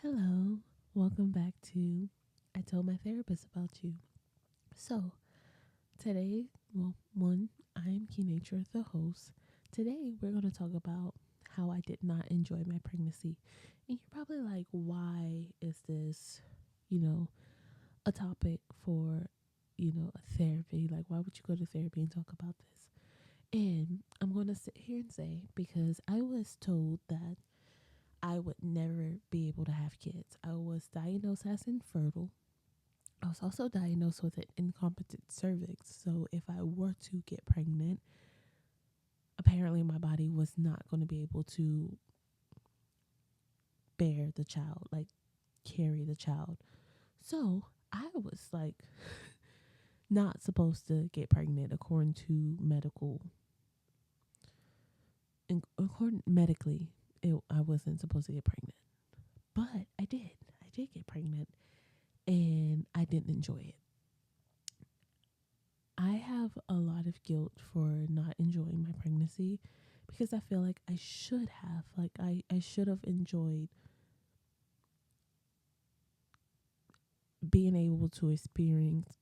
Hello, welcome back to I Told My Therapist About You. So, today, I'm Key Nature, the host. Today, we're going to talk about how I did not enjoy my pregnancy. And you're probably like, why is this, you know, a topic for, a therapy? Like, why would you go to therapy and talk about this? And I'm going to sit here and say, because I was told that I would never be able to have kids. I was diagnosed as infertile. I was also diagnosed with an incompetent cervix. So if I were to get pregnant, apparently my body was not going to be able to bear the child, like carry the child. So I was like not supposed to get pregnant according to according medically. I wasn't supposed to get pregnant, but I did. I did get pregnant, and I didn't enjoy it. I have a lot of guilt for not enjoying my pregnancy because I feel like I should have. Like I should have enjoyed being able to experience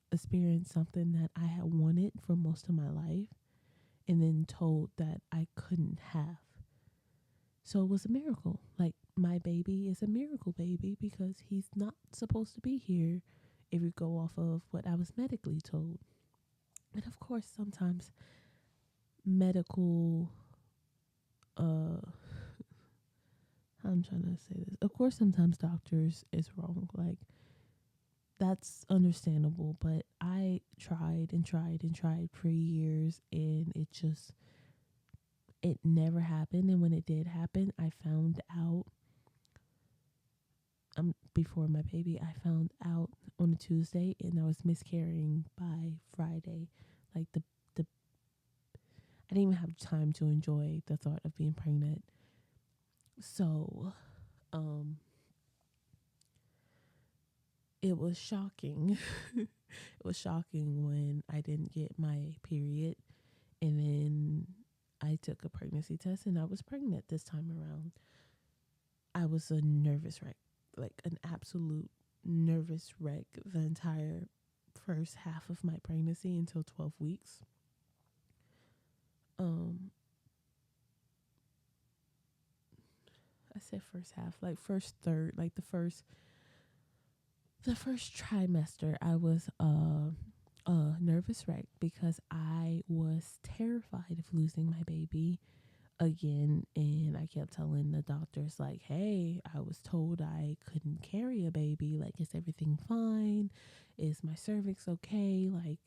something that I had wanted for most of my life and then told that I couldn't have. So it was a miracle. Like my baby is a miracle baby because he's not supposed to be here if you go off of what I was medically told. And of course sometimes medical uh I'm trying to say this. Of course, sometimes doctors is wrong. Like that's understandable, but I tried and tried and tried for years, and it never happened. And when it did happen, I found out before my baby. I found out on a Tuesday, and I was miscarrying by Friday. Like the I didn't even have time to enjoy the thought of being pregnant. So, um, it was shocking. It was shocking when I didn't get my period, and then I took a pregnancy test and I was pregnant this time around. I was a nervous wreck, like an absolute nervous wreck the entire first half of my pregnancy until 12 weeks. Um I said first half, like first third, like the first trimester. I was a nervous wreck because I was terrified of losing my baby again, and I kept telling the doctors like, hey, I was told I couldn't carry a baby. Like, is everything fine? Is my cervix okay? Like,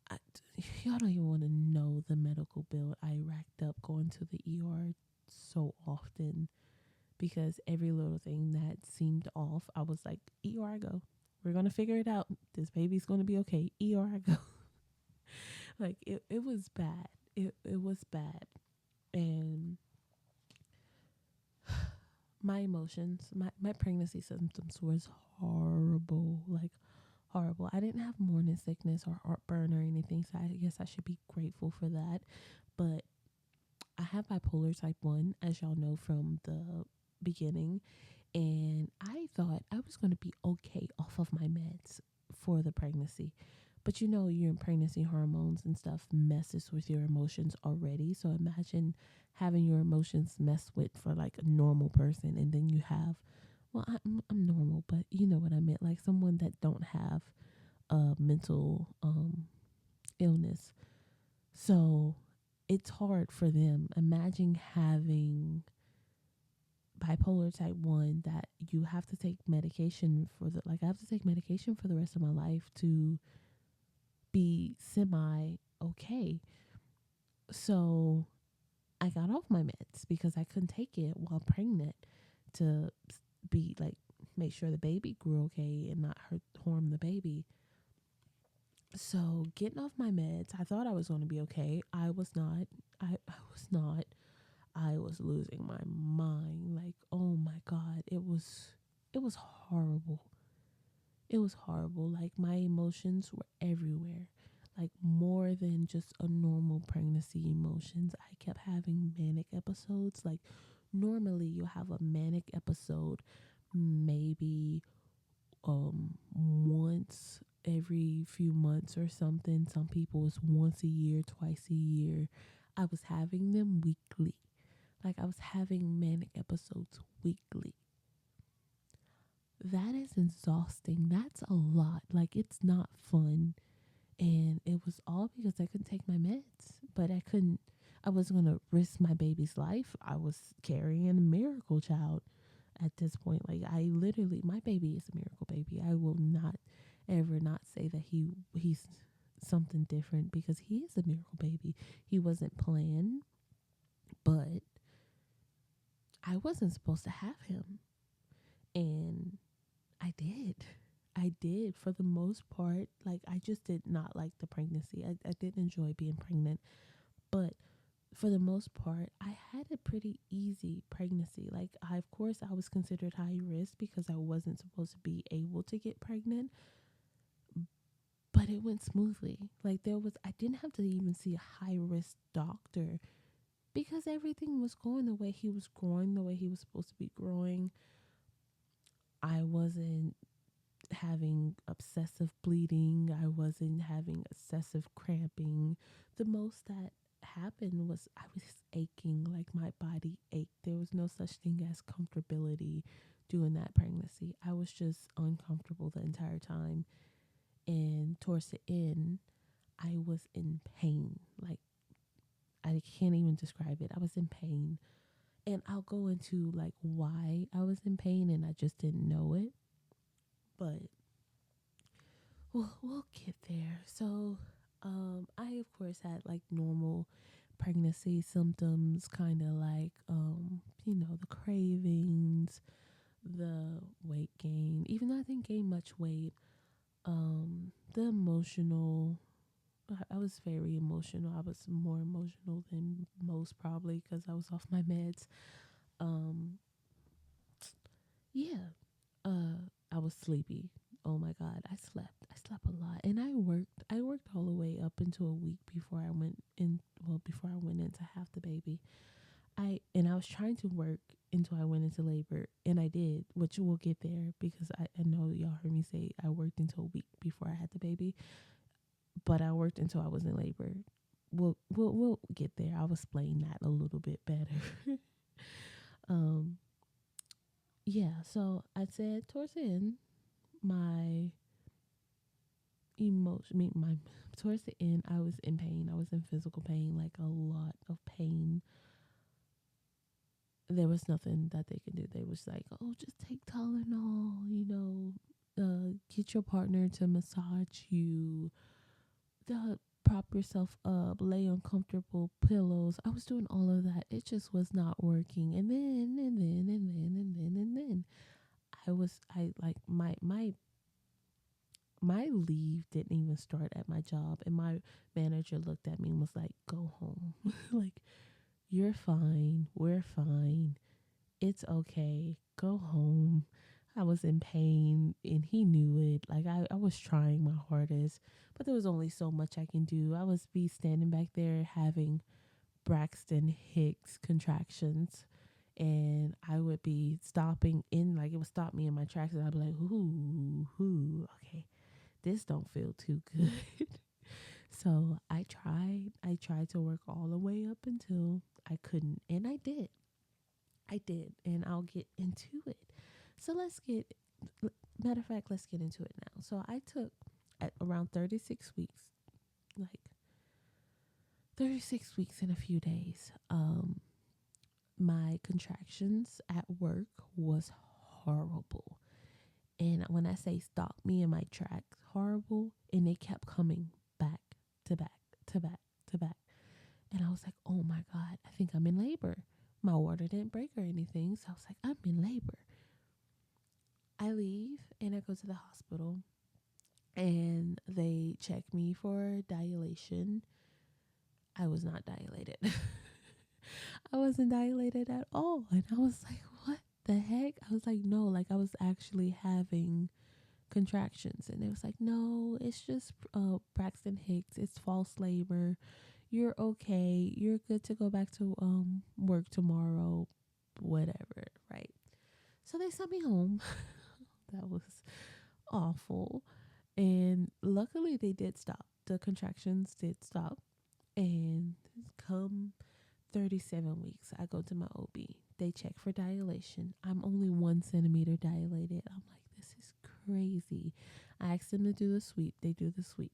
I, y'all don't even want to know the medical bill I racked up going to the ER so often, because every little thing that seemed off, I was like, ER I go. We're gonna figure it out. This baby's gonna be okay. ER I go. Like it was bad. It was bad. And my emotions, my pregnancy symptoms was horrible. Like horrible. I didn't have morning sickness or heartburn or anything, so I guess I should be grateful for that. But I have bipolar type 1, as y'all know from the beginning, and I thought I was going to be okay off of my meds for the pregnancy. But your pregnancy hormones and stuff messes with your emotions already. So imagine having your emotions messed with for like a normal person, and then you have, well, I'm normal, but you know what I meant, like someone that don't have a mental illness. So it's hard for them. Imagine having bipolar type 1 that you have to take medication for the like I have to take medication for the rest of my life to be semi okay. So I got off my meds because I couldn't take it while pregnant to be like make sure the baby grew okay and not harm the baby. So getting off my meds, I thought I was going to be okay. I was not. I was not. I was losing my mind. Like, oh my God, it was horrible. It was horrible. Like my emotions were everywhere. Like more than just a normal pregnancy emotions. I kept having manic episodes. Like normally you have a manic episode maybe once every few months or something. Some people it's once a year, twice a year. I was having them weekly. Like I was having manic episodes weekly. That is exhausting. That's a lot. Like it's not fun. And it was all because I couldn't take my meds. But I wasn't gonna risk my baby's life. I was carrying a miracle child at this point. Like I literally my baby is a miracle baby. I will not ever not say that he's something different because he is a miracle baby. He wasn't planned, but I wasn't supposed to have him. And I did. I did for the most part. Like I just did not like the pregnancy. I didn't enjoy being pregnant. But for the most part, I had a pretty easy pregnancy. Like of course I was considered high risk because I wasn't supposed to be able to get pregnant. But it went smoothly. Like I didn't have to even see a high risk doctor because everything was going the way he was growing, the way he was supposed to be growing. I wasn't having obsessive bleeding. I wasn't having excessive cramping. The most that happened was I was aching, like my body ached. There was no such thing as comfortability during that pregnancy. I was just uncomfortable the entire time. And towards the end, I was in pain. Like I can't even describe it. I was in pain. And I'll go into like why I was in pain and I just didn't know it. But we'll get there. So, I of course had like normal pregnancy symptoms, kind of like the cravings, the weight gain. Even though I didn't gain much weight, the emotional. I was very emotional. I was more emotional than most probably because I was off my meds. Um, yeah, I was sleepy. Oh my god, I slept a lot, and I worked all the way up until a week before I went in. Well, before I went in to have the baby, I was trying to work until I went into labor, and I did, which we'll get there because I know y'all heard me say I worked until a week before I had the baby, but I worked until I was in labor. We'll get there. I'll explain that a little bit better. um, yeah. So I said towards the end, my my towards the end I was in pain. I was in physical pain, like a lot of pain. There was nothing that they could do. They was like, oh, just take Tylenol, get your partner to massage you, prop yourself up, lay on comfortable pillows. I was doing all of that. It just was not working. And then I like my leave didn't even start at my job, and my manager looked at me and was like, go home. Like, you're fine, we're fine, it's okay, go home. I was in pain and he knew it. Like I was trying my hardest, but there was only so much I can do. I was be standing back there having Braxton Hicks contractions, and I would be stopping in, like it would stop me in my tracks, and I'd be like, ooh, okay, this don't feel too good. So I tried to work all the way up until I couldn't, and I did, and I'll get into it. So matter of fact, let's get into it now. So I took at around 36 weeks, like 36 weeks in a few days. My contractions at work was horrible. And when I say stop me in my tracks, horrible, and they kept coming back to back to back to back. And I was like, oh my God, I think I'm in labor. My water didn't break or anything. So I was like, I'm in labor. I leave and I go to the hospital and they check me for dilation. I was not dilated. I wasn't dilated at all. And I was like, what the heck? I was like, no, like I was actually having contractions. And it was like, no, it's just Braxton Hicks. It's false labor. You're okay. You're good to go back to work tomorrow, whatever, right? So they sent me home. That was awful. And luckily they did stop. The contractions did stop. And come 37 weeks, I go to my OB. They check for dilation. I'm only 1 centimeter dilated. I'm like, this is crazy. I asked them to do the sweep. They do the sweep.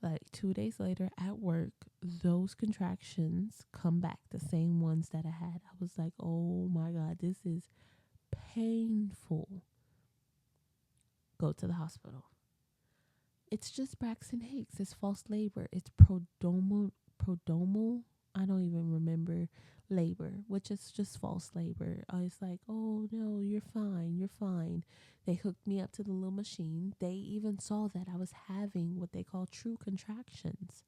Like 2 days later at work, those contractions come back, the same ones that I had. I was like, oh my God, this is painful. Go to the hospital. It's just Braxton Hicks. It's false labor. It's prodromal. I don't even remember labor, which is just false labor. I was like, oh no, you're fine. You're fine. They hooked me up to the little machine. They even saw that I was having what they call true contractions.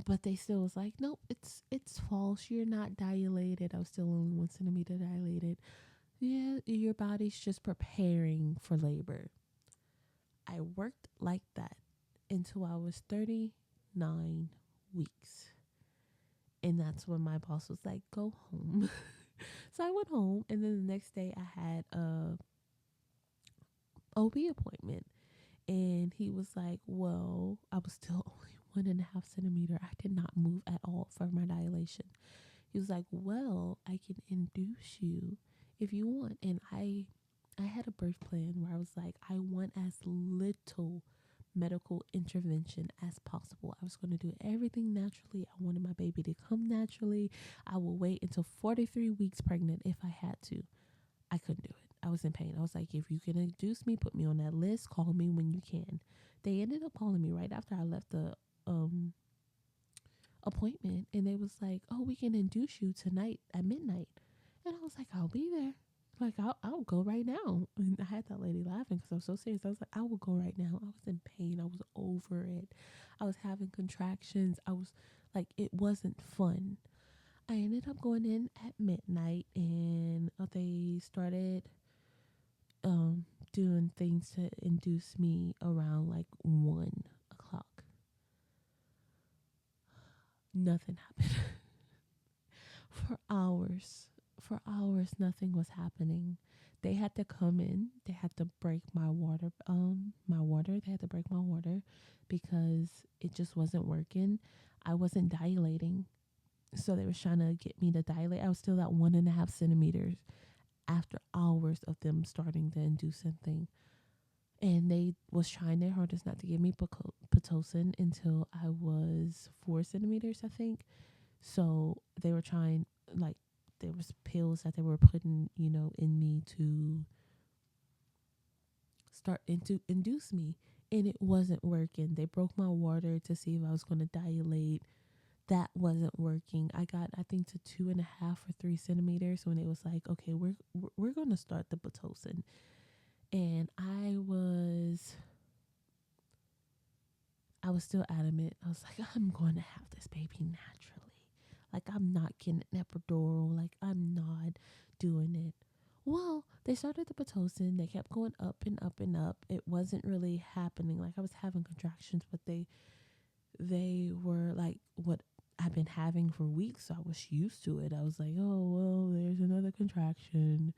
But they still was like, nope, it's false. You're not dilated. I was still only 1 centimeter dilated. Yeah, your body's just preparing for labor. I worked like that until I was 39 weeks. And that's when my boss was like, go home. So I went home, and then the next day I had a OB appointment. And he was like, well, I was still only 1.5 centimeter. I did not move at all for my dilation. He was like, well, I can induce you if you want. And I had a birth plan where I was like, I want as little medical intervention as possible. I was going to do everything naturally. I wanted my baby to come naturally. I will wait until 43 weeks pregnant if I had to. I couldn't do it. I was in pain. I was like, if you can induce me, put me on that list. Call me when you can. They ended up calling me right after I left the appointment, and they was like, oh, we can induce you tonight at midnight. And I was like, I'll be there. Like, I'll go right now. And I had that lady laughing because I was so serious. I was like, I will go right now. I was in pain. I was over it. I was having contractions. I was like, it wasn't fun. I ended up going in at midnight, and they started doing things to induce me around like 1 o'clock. Nothing happened. For hours. For hours, nothing was happening. They had to come in. They had to break my water. They had to break my water because it just wasn't working. I wasn't dilating, so they were trying to get me to dilate. I was still at 1.5 centimeters after hours of them starting to induce something. And they was trying their hardest not to give me pitocin until I was 4 centimeters, I think. So they were trying, like, there was pills that they were putting, in me to start into induce me, and it wasn't working. They broke my water to see if I was going to dilate. That wasn't working. I got, I think, to 2.5 or 3 centimeters when it was like, okay, we're going to start the pitocin. And I was still adamant. I was like, I'm going to have this baby naturally. Like, I'm not getting an epidural. Like, I'm not doing it. Well, they started the Pitocin. They kept going up and up and up. It wasn't really happening. Like, I was having contractions, but they were like what I've been having for weeks. So I was used to it. I was like, oh, well, there's another contraction.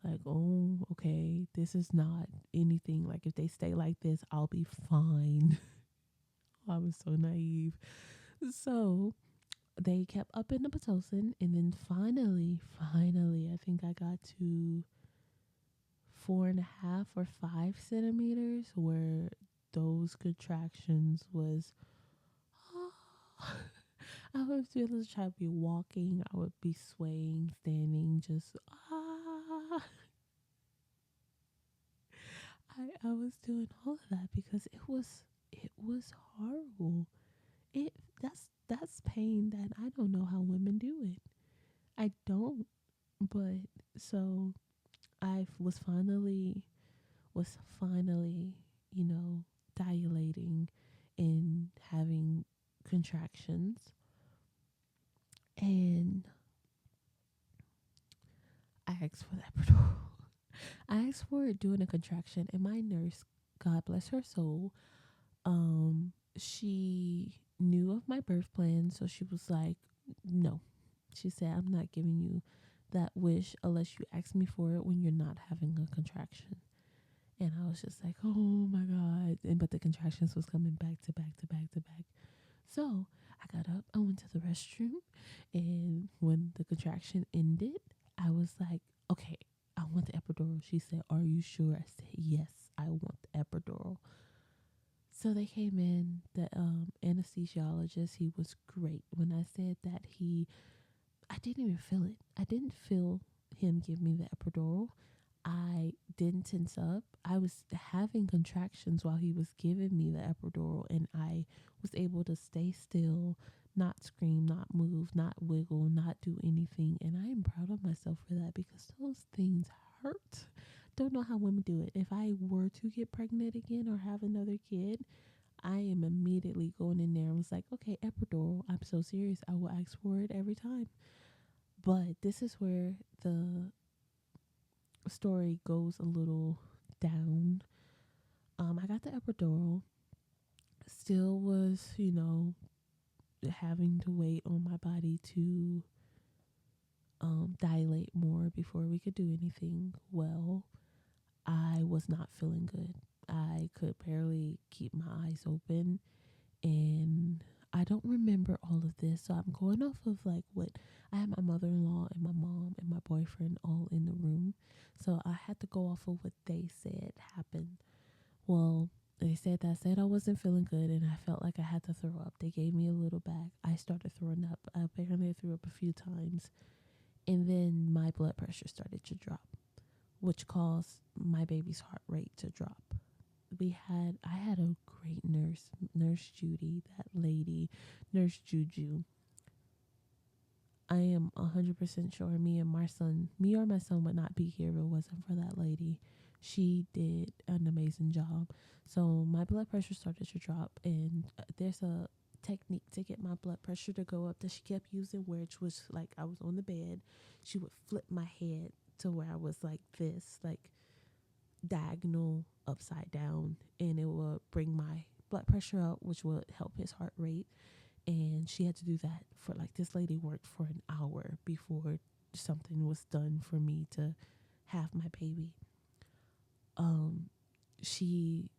Like, oh, okay, this is not anything. Like, if they stay like this, I'll be fine. I was so naive. So they kept up in the Pitocin, and then finally, I think I got to 4.5 or 5 centimeters where those contractions was. I would be able to try to be walking. I would be swaying, standing, just I was doing all of that because it was horrible. It that's pain that I don't know how women do it. I don't. But so I was finally, dilating and having contractions. And I asked for that epidural. I asked for it during a contraction, and my nurse, God bless her soul, she knew of my birth plan, so she was like, no. She said, I'm not giving you that wish unless you ask me for it when you're not having a contraction. And I was just like, oh my God. And but the contractions was coming back to back to back to back. So I got up, I went to the restroom, and when the contraction ended, I was like, okay, I want the epidural. She said, are you sure? I said, yes, I want the epidural. So they came in, the anesthesiologist, he was great. When I said that, I didn't even feel it. I didn't feel him give me the epidural. I didn't tense up. I was having contractions while he was giving me the epidural, and I was able to stay still, not scream, not move, not wiggle, not do anything. And I am proud of myself for that because those things hurt. Don't know how women do it. If I were to get pregnant again or have another kid, I am immediately going in there and was like, okay, epidural. I'm so serious. I will ask for it every time. But this is where the story goes a little down. I got the epidural. Still was, having to wait on my body to dilate more before we could do anything. Well, I was not feeling good. I could barely keep my eyes open, and I don't remember all of this. So I'm going off of like what I had my mother-in-law and my mom and my boyfriend all in the room. So I had to go off of what they said happened. Well, they said that said I wasn't feeling good and I felt like I had to throw up. They gave me a little bag. I started throwing up. I apparently threw up a few times. And then my blood pressure started to drop, which caused my baby's heart rate to drop. I had a great nurse, Nurse Judy, that lady, Nurse Juju. I am 100% sure me or my son would not be here if it wasn't for that lady. She did an amazing job. So my blood pressure started to drop, and there's a technique to get my blood pressure to go up that she kept using, which was like I was on the bed. She would flip my head to where I was like this, like diagonal upside down, and it would bring my blood pressure up, which would help his heart rate. And she had to do that for like this lady worked for an hour before something was done for me to have my baby. She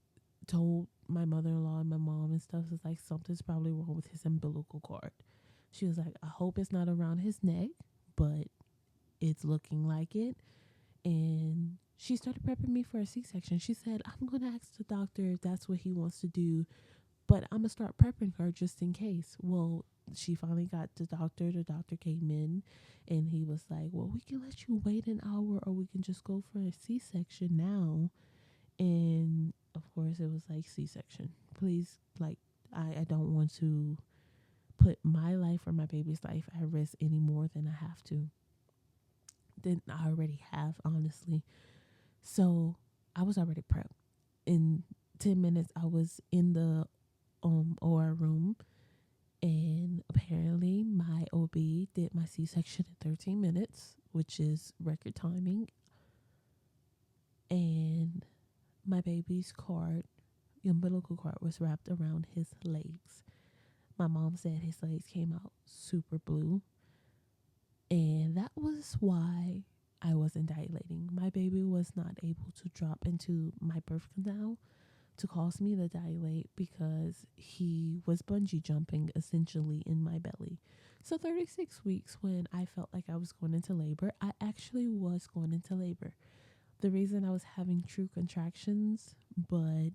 told my mother-in-law and my mom and stuff, it's like something's probably wrong with his umbilical cord. She was like, I hope it's not around his neck, but it's looking like it. And she started prepping me for a C-section. She said, I'm going to ask the doctor if that's what he wants to do, but I'm going to start prepping her just in case. Well, she finally got the doctor. The doctor came in and he was like, well, we can let you wait an hour or we can just go for a C-section now. And of course, it was like C-section. Please, like, I don't want to put my life or my baby's life at risk any more than I have to. Than I already have, honestly. So I was already prepped. In 10 minutes, I was in the OR room, and apparently my OB did my C-section in 13 minutes, which is record timing. And my baby's the umbilical cord was wrapped around his legs. My mom said his legs came out super blue. And that was why I wasn't dilating. My baby was not able to drop into my birth canal to cause me to dilate because he was bungee jumping essentially in my belly. So 36 weeks when I felt like I was going into labor, I actually was going into labor. The reason I was having true contractions, but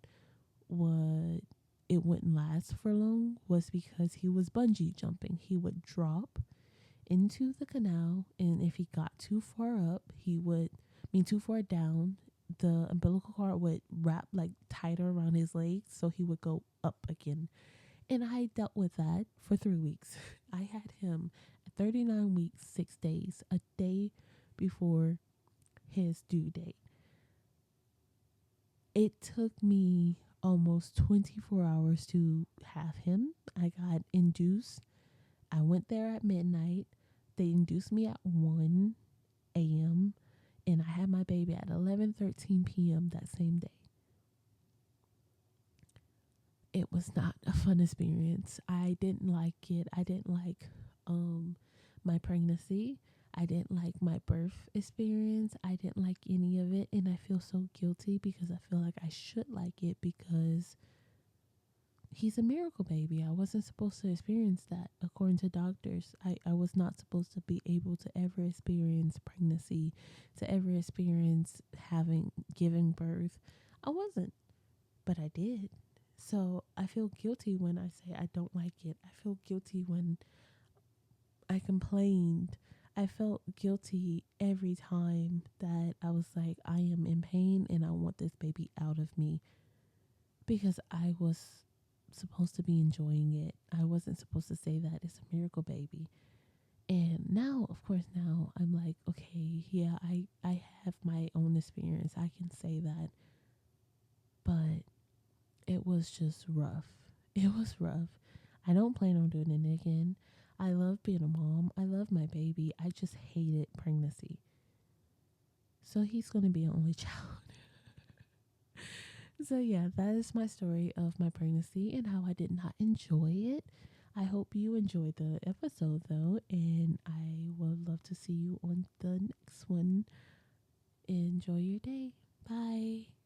what it wouldn't last for long was because he was bungee jumping. He would drop into the canal, and if he got too far up, too far down, the umbilical cord would wrap like tighter around his legs, so he would go up again. And I dealt with that for 3 weeks. I had him at 39 weeks, 6 days, a day before his due date. It took me almost 24 hours to have him. I got induced. I went there at midnight. They induced me at 1 a.m. and I had my baby at 11:13 p.m. that same day. It was not a fun experience. I didn't like it. I didn't like my pregnancy. I didn't like my birth experience. I didn't like any of it. And I feel so guilty because I feel like I should like it because he's a miracle baby. I wasn't supposed to experience that. According to doctors, I was not supposed to be able to ever experience pregnancy, to ever experience having, giving birth. I wasn't, but I did. So I feel guilty when I say I don't like it. I feel guilty when I complained. I felt guilty every time that I was like, I am in pain and I want this baby out of me because I was supposed to be enjoying it. I wasn't supposed to say that it's a miracle baby. And now, of course, now I'm like, okay, yeah, I have my own experience. I can say that. But it was just rough. It was rough. I don't plan on doing it again. I love being a mom. I love my baby. I just hated pregnancy. So he's going to be an only child. So, yeah, that is my story of my pregnancy and how I did not enjoy it. I hope you enjoyed the episode, though, and I would love to see you on the next one. Enjoy your day. Bye.